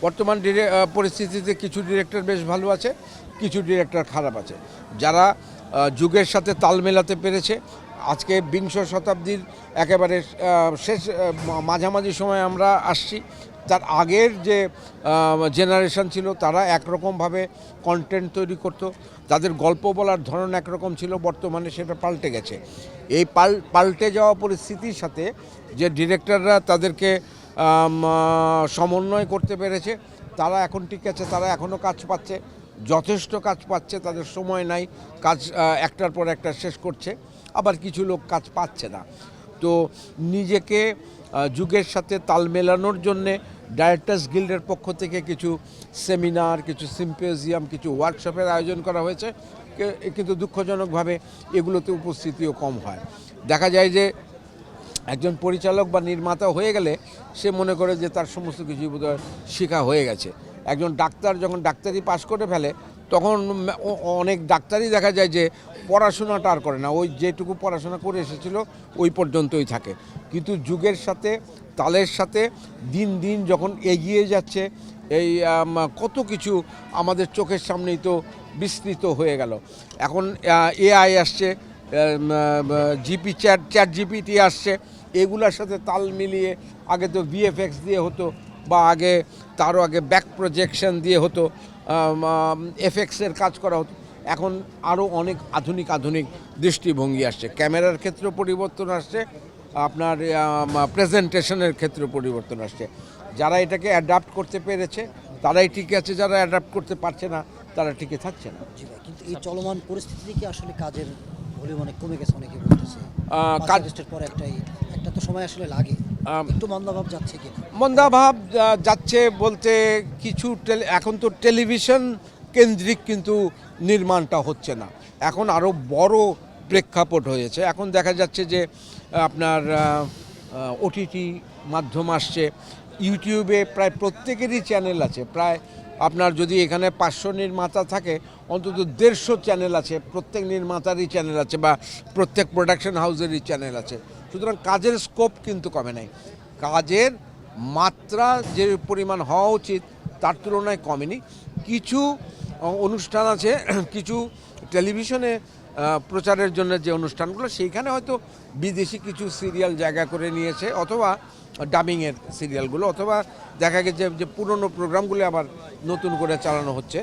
বর্তমান পরিস্থিতিতে কিছু ডিরেক্টর বেশ ভালো আছে, কিছু ডিরেক্টর খারাপ আছে। যারা যুগের সাথে তাল মেলাতে পেরেছে, আজকে বিংশ শতাব্দীর একেবারে শেষ মাঝামাঝি সময় আমরা আসছি, তার আগের যে জেনারেশন ছিল তারা একরকমভাবে কন্টেন্ট তৈরি করতো, তাদের গল্প বলার ধরন একরকম ছিল। বর্তমানে সেটা পাল্টে গেছে। এই পাল্টে যাওয়া পরিস্থিতির সাথে যে ডিরেক্টররা তাদেরকে সমন্বয় করতে পেরেছে, তারা এখন ঠিক আছে, তারা এখনও কাজ পাচ্ছে, যথেষ্ট কাজ পাচ্ছে, তাদের সময় নাই, কাজ একটার পর একটা শেষ করছে। আবার কিছু লোক কাজ পাচ্ছে না। তো নিজেকে যুগের সাথে তাল মেলানোর জন্যে ডাইরেক্টর্স গিল্ডের পক্ষ থেকে কিছু সেমিনার, কিছু সিম্পোজিয়াম, কিছু ওয়ার্কশপের আয়োজন করা হয়েছে, কিন্তু দুঃখজনকভাবে এগুলোতে উপস্থিতিও কম হয়। দেখা যায় যে একজন পরিচালক বা নির্মাতা হয়ে গেলে সে মনে করে যে তার সমস্ত কিছু বোধহয় শেখা হয়ে গেছে। একজন ডাক্তার যখন ডাক্তারি পাশ করে ফেলে, তখন অনেক ডাক্তারই দেখা যায় যে পড়াশোনাটা আর করে না, ওই যেটুকু পড়াশোনা করে এসেছিল ওই পর্যন্তই থাকে। কিন্তু যুগের সাথে তালের সাথে দিন দিন যখন এগিয়ে যাচ্ছে, এই কত কিছু আমাদের চোখের সামনেই তো বিস্তৃত হয়ে গেল। এখন এআই আসছে, চ্যাট জিপিটি আসছে, এগুলোর সাথে তাল মিলিয়ে আগে তো ভিএফএক্স দিয়ে হতো, বা আগে তারও আগে ব্যাক প্রজেকশন দিয়ে হতো, এফএক্সের কাজ করা হতো। এখন আরও অনেক আধুনিক দৃষ্টিভঙ্গি আসছে, ক্যামেরার ক্ষেত্রে পরিবর্তন আসছে, আপনার প্রেজেন্টেশনের ক্ষেত্রে পরিবর্তন আসছে। যারা এটাকে অ্যাডাপ্ট করতে পেরেছে তারাই ঠিক আছে, যারা অ্যাডাপ্ট করতে পারছে না তারা টিকে থাকছে না। কিন্তু এই চলমান পরিস্থিতি কি আসলে কাজের ভলিউম অনেক কমে গেছে, অনেকে বলতেছে কাজের পর একটা তো সময় আসলে লাগে, একটু মন্দাভাব যাচ্ছে কি? মন্দাভাব যাচ্ছে বলতে কিছু এখন তো টেলিভিশন কেন্দ্রিক কিন্তু নির্মাণটা হচ্ছে না, এখন আরও বড় প্রেক্ষাপট হয়েছে। এখন দেখা যাচ্ছে যে আপনার ওটিটি মাধ্যম আসছে, ইউটিউবে প্রায় প্রত্যেকেরই চ্যানেল আছে। প্রায় আপনার যদি এখানে 500 নির্মাতা থাকে, অন্তত 150 চ্যানেল আছে, প্রত্যেক নির্মাতারই চ্যানেল আছে, বা প্রত্যেক প্রোডাকশন হাউসেরই চ্যানেল আছে। সুতরাং কাজের স্কোপ কিন্তু কমে নাই, কাজের মাত্রা যে পরিমাণ হওয়া উচিত তার তুলনায় কমেনি। কিছু অনুষ্ঠান আছে, কিছু টেলিভিশনে প্রচারের জন্য যে অনুষ্ঠানগুলো, সেইখানে হয়তো বিদেশি কিছু সিরিয়াল জায়গা করে নিয়েছে, অথবা ডাবিংয়ের সিরিয়ালগুলো, অথবা দেখা গেছে যে পুরনো প্রোগ্রামগুলো আবার নতুন করে চালানো হচ্ছে।